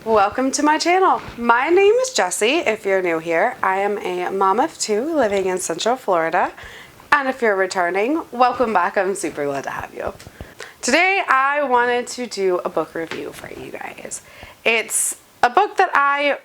Welcome to my channel. My name is Jessie. If you're new here, I am a mom of two living in Central Florida. And if you're returning, welcome back. I'm super glad to have you. Today I wanted to do a book review for you guys. It's a book that I,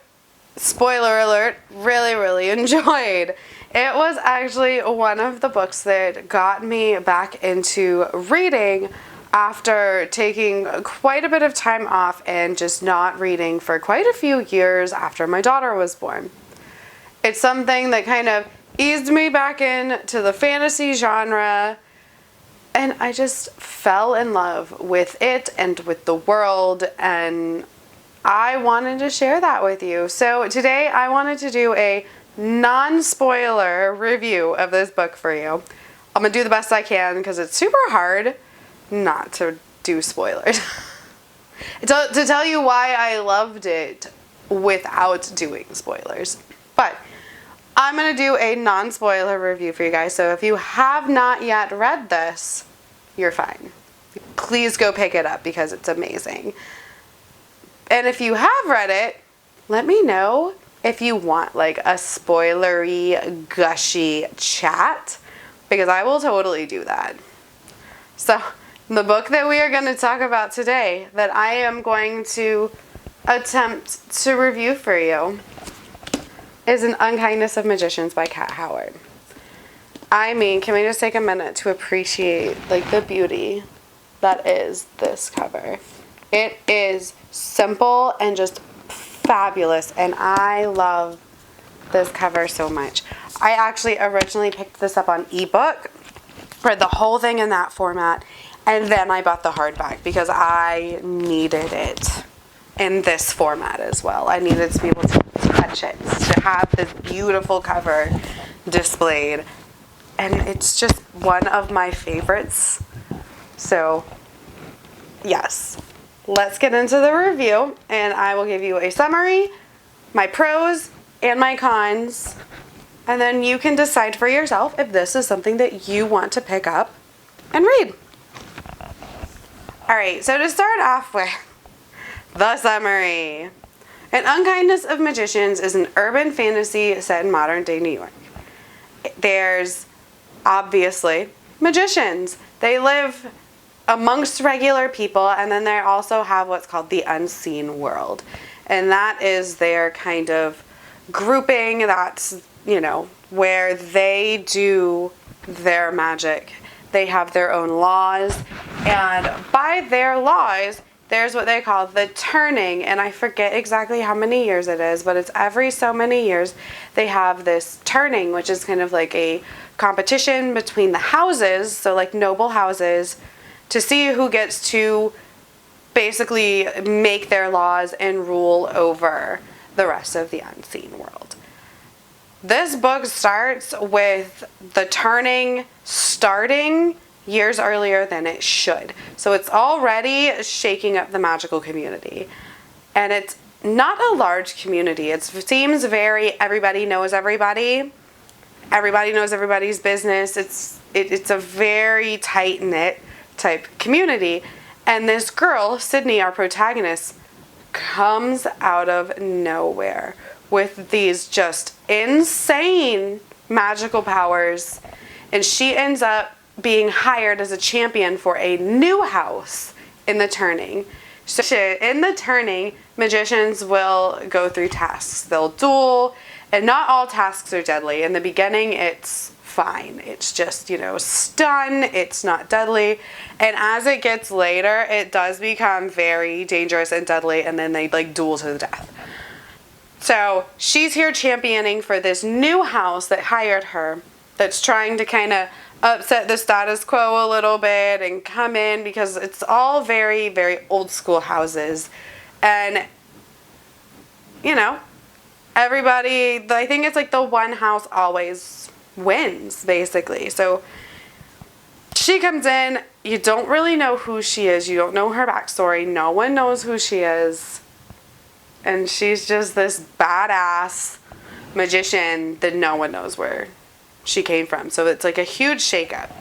spoiler alert, really enjoyed. It was actually one of the books that got me back into reading after taking quite a bit of time off and just not reading for quite a few years after my daughter was born. It's something that kind of eased me back into the fantasy genre, and I just fell in love with it and with the world, and I wanted to share that with you. So today I wanted to do a non-spoiler review of this book for you. I'm gonna do the best I can because it's super hard not to do spoilers. to tell you why I loved it without doing spoilers. But I'm going to do a non-spoiler review for you guys. So if you have not yet read this, you're fine. Please go pick it up because it's amazing. And if you have read it, let me know if you want like a spoilery, gushy chat, because I will totally do that. So the book that we are going to talk about today, that I am going to attempt to review for you, is An Unkindness of Magicians by Kat Howard. I mean, can we just take a minute to appreciate like the beauty that is this cover? It is simple and just fabulous, and I love this cover so much. I actually originally picked this up on ebook, read the whole thing in that format, and then I bought the hardback because I needed it in this format as well. I needed to be able to touch it, to have this beautiful cover displayed. And it's just one of my favorites. So, yes. Let's get into the review, and I will give you a summary, my pros, and my cons. And then you can decide for yourself if this is something that you want to pick up and read. Alright, so to start off with the summary. An Unkindness of Magicians is an urban fantasy set in modern day New York. There's obviously magicians. They live amongst regular people, and then they also have what's called the unseen world. And that is their kind of grouping. That's, you know, where they do their magic. They have their own laws, and by their laws, there's what they call the turning, and I forget exactly how many years it is, but it's every so many years they have this turning, which is kind of like a competition between the houses, so like noble houses, to see who gets to basically make their laws and rule over the rest of the unseen world. This book starts with the turning starting years earlier than it should. So it's already shaking up the magical community. And it's not a large community. It seems very everybody knows everybody. Everybody knows everybody's business. It's a very tight-knit type community. And this girl, Sydney, our protagonist, comes out of nowhere with these just insane magical powers, and she ends up being hired as a champion for a new house in the turning. So in the turning, magicians will go through tasks. They'll duel, and not all tasks are deadly. In the beginning, it's fine. It's just, you know, stun. It's not deadly. And as it gets later, it does become very dangerous and deadly, and then they like duel to the death. So she's here championing for this new house that hired her, that's trying to kind of upset the status quo a little bit and come in, because it's all very old school houses. And, you know, everybody, I think it's like the one house always wins, basically. So she comes in, you don't really know who she is, you don't know her backstory, no one knows who she is. And she's just this badass magician that no one knows where she came from. So it's like a huge shakeup.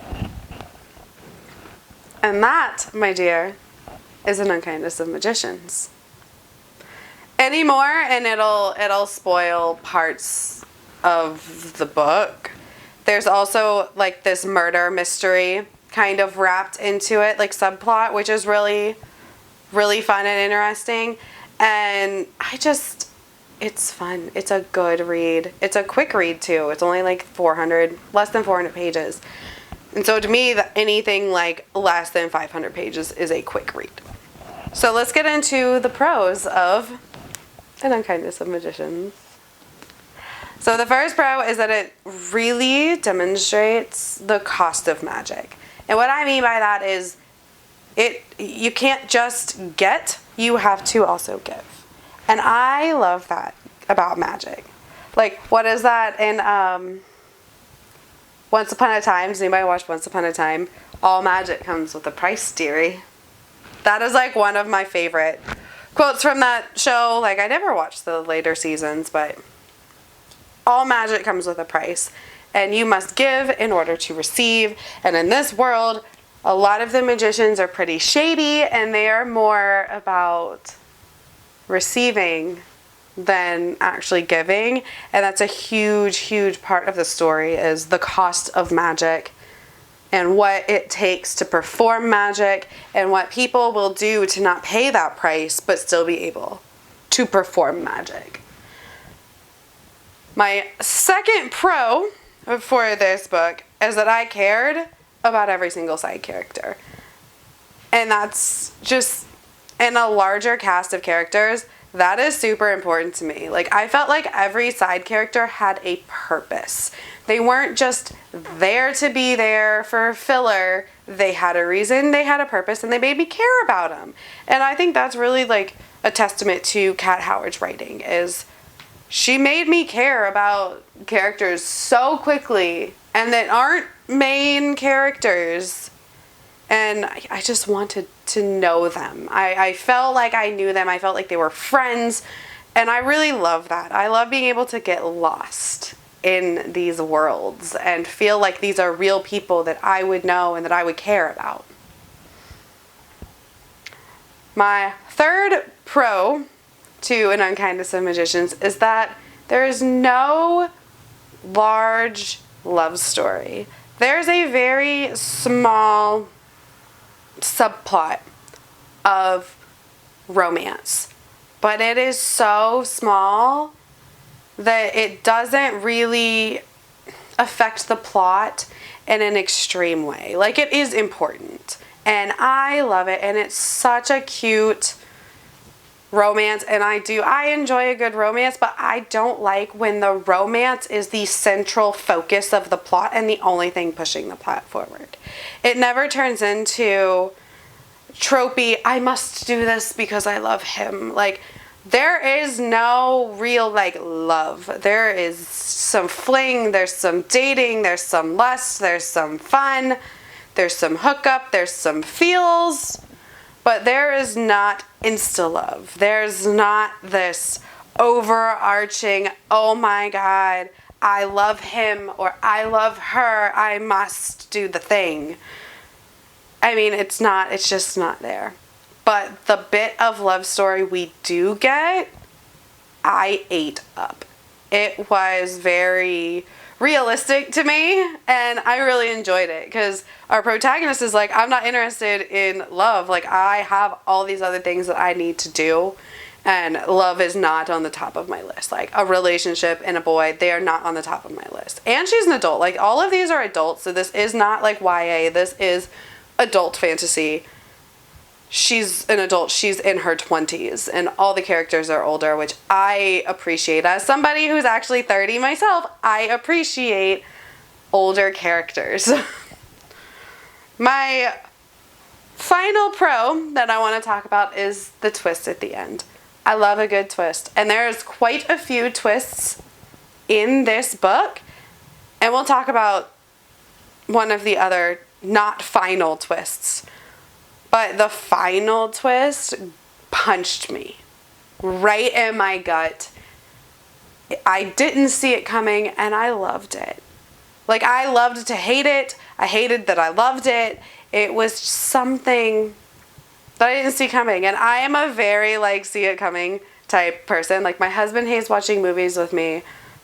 And that, my dear, is An Unkindness of Magicians. anymore, and it'll spoil parts of the book. There's also like this murder mystery kind of wrapped into it, like subplot, which is really, really fun and interesting. And it's fun. It's a good read. It's a quick read too. It's only like less than 400 pages. And so to me, anything like less than 500 pages is a quick read. So let's get into the pros of An Unkindness of Magicians. So the first pro is that it really demonstrates the cost of magic. And what I mean by that is you can't just get, you have to also give. And I love that about magic. Like, what is that in Once Upon a Time? Does anybody watch Once Upon a Time? All magic comes with a price, dearie. That is like one of my favorite quotes from that show. Like, I never watched the later seasons, but all magic comes with a price. And you must give in order to receive. And in this world, a lot of the magicians are pretty shady, and they are more about receiving than actually giving. And that's a huge, huge part of the story, is the cost of magic and what it takes to perform magic and what people will do to not pay that price but still be able to perform magic. My second pro for this book is that I cared about every single side character. And that's just, in a larger cast of characters, that is super important to me. Like, I felt like every side character had a purpose. They weren't just there to be there for filler. They had a reason, they had a purpose, and they made me care about them. And I think that's really like a testament to Kat Howard's writing, is she made me care about characters so quickly and that aren't main characters. And I just wanted to know them. I felt like I knew them. I felt like they were friends. And I really love that. I love being able to get lost in these worlds and feel like these are real people that I would know and that I would care about. My third pro to An Unkindness of Magicians is that there is no large love story. There's a very small subplot of romance, but it is so small that it doesn't really affect the plot in an extreme way. Like, it is important, and I love it, and it's such a cute romance, and I enjoy a good romance, but I don't like when the romance is the central focus of the plot and the only thing pushing the plot forward. It never turns into tropey, I must do this because I love him. Like, there is no real, like, love. There is some fling, there's some dating, there's some lust, there's some fun, there's some hookup, there's some feels, but there is not insta-love. There's not this overarching, oh my God, I love him or I love her, I must do the thing. I mean, it's just not there. But the bit of love story we do get, I ate up. It was very realistic to me, and I really enjoyed it, because our protagonist is like, I'm not interested in love. Like, I have all these other things that I need to do, and love is not on the top of my list. Like, a relationship and a boy, they are not on the top of my list. And she's an adult. Like, all of these are adults, so this is not like YA. This is adult fantasy. She's an adult. She's in her 20s, and all the characters are older, which I appreciate. As somebody who's actually 30 myself, I appreciate older characters. My final pro that I want to talk about is the twist at the end. I love a good twist, and there's quite a few twists in this book, and we'll talk about one of the other not final twists. But the final twist punched me right in my gut. I didn't see it coming, and I loved it. Like, I loved to hate it. I hated that I loved it. It was something that I didn't see coming. And I am a very, like, see it coming type person. Like, my husband hates watching movies with me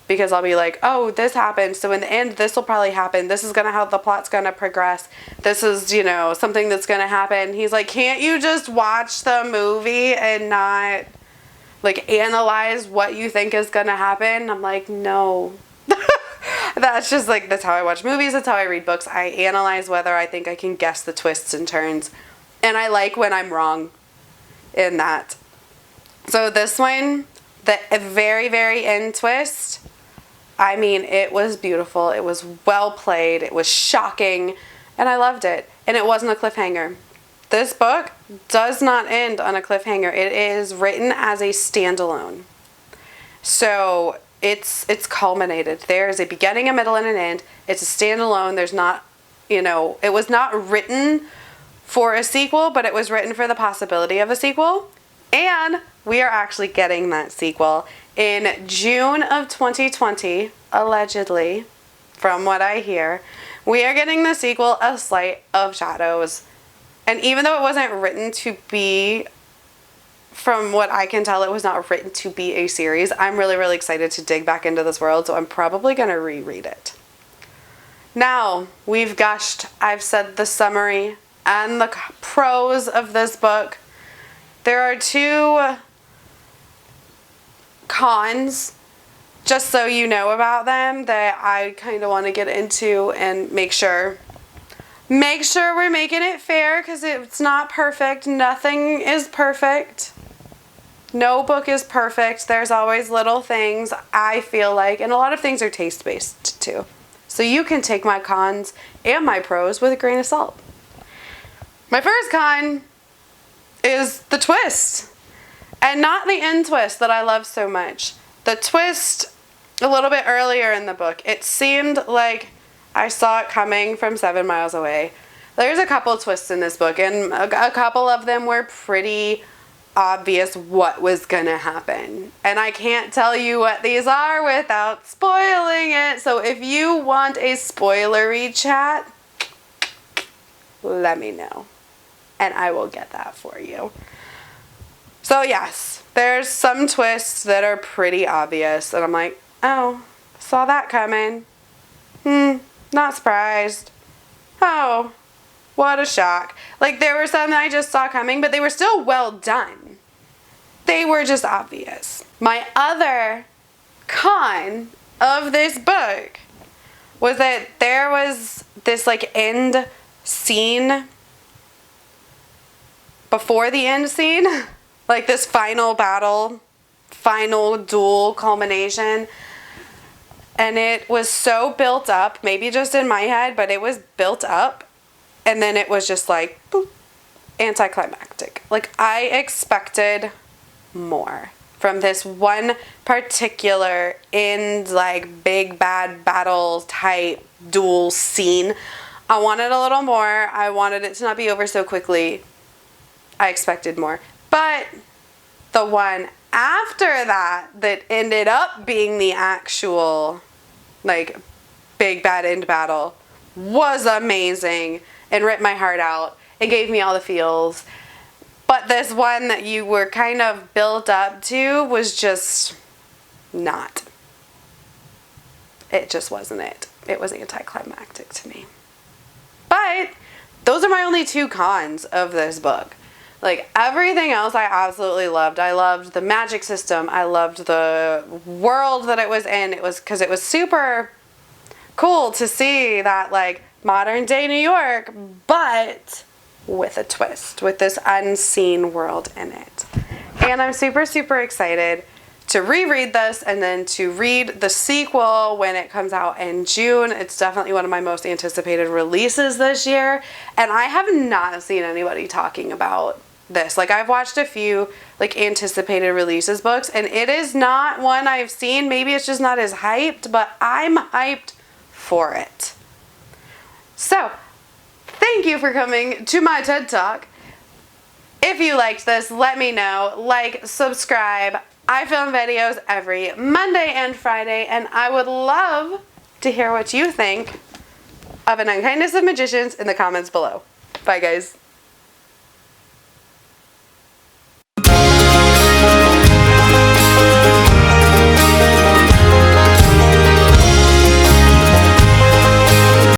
because I'll be like, oh, this happened, so in the end this will probably happen, this is gonna how the plot's gonna progress, this is, you know, something that's gonna happen. He's like, can't you just watch the movie and not like analyze what you think is gonna happen? I'm like, no. That's just like, that's how I watch movies, that's how I read books. I analyze whether I think I can guess the twists and turns, and I like when I'm wrong in that. So this one, the very, very end twist, I mean, it was beautiful, it was well played, it was shocking, and I loved it. And it wasn't a cliffhanger. This book does not end on a cliffhanger. It is written as a standalone. So it's culminated. There's a beginning, a middle, and an end. It's a standalone. There's not, you know, it was not written for a sequel, but it was written for the possibility of a sequel. And we are actually getting that sequel in June of 2020, allegedly, from what I hear. We are getting the sequel, A Sleight of Shadows. And even though it wasn't written to be, from what I can tell, it was not written to be a series, I'm really, really excited to dig back into this world, so I'm probably going to reread it. Now, we've gushed. I've said the summary and the pros of this book. There are 2 cons, just so you know about them, that I kind of want to get into and make sure we're making it fair, because it's not perfect. Nothing is perfect. No book is perfect. There's always little things, I feel like, and a lot of things are taste-based too. So you can take my cons and my pros with a grain of salt. My first con is the twist. And not the end twist that I love so much. The twist a little bit earlier in the book. It seemed like I saw it coming from 7 miles away. There's a couple twists in this book, and a couple of them were pretty obvious what was gonna happen. And I can't tell you what these are without spoiling it. So if you want a spoilery chat, let me know, and I will get that for you. So yes, there's some twists that are pretty obvious, and I'm like, oh, saw that coming. Not surprised. Oh, what a shock. Like, there were some that I just saw coming, but they were still well done. They were just obvious. My other con of this book was that there was this like end scene before the end scene. Like this final battle, final duel culmination. And it was so built up, maybe just in my head, but it was built up. And then it was just like, boop, anticlimactic. Like, I expected more from this one particular end, like, big bad battle type duel scene. I wanted a little more. I wanted it to not be over so quickly. I expected more. But the one after that ended up being the actual, like, big bad end battle was amazing and ripped my heart out. It gave me all the feels. But this one that you were kind of built up to was just not. It just wasn't it. It was anticlimactic to me. But those are my only 2 cons of this book. Like, everything else I absolutely loved. I loved the magic system. I loved the world that it was in. It was because it was super cool to see that, like, modern day New York, but with a twist, with this unseen world in it. And I'm super, super excited to reread this and then to read the sequel when it comes out in June. It's definitely one of my most anticipated releases this year, and I have not seen anybody talking about this. Like, I've watched a few like anticipated releases books, and it is not one I've seen. Maybe it's just not as hyped, but I'm hyped for it. So thank you for coming to my TED Talk. If you liked this, let me know. Like, subscribe. I film videos every Monday and Friday, and I would love to hear what you think of An Unkindness of Magicians in the comments below. Bye, guys.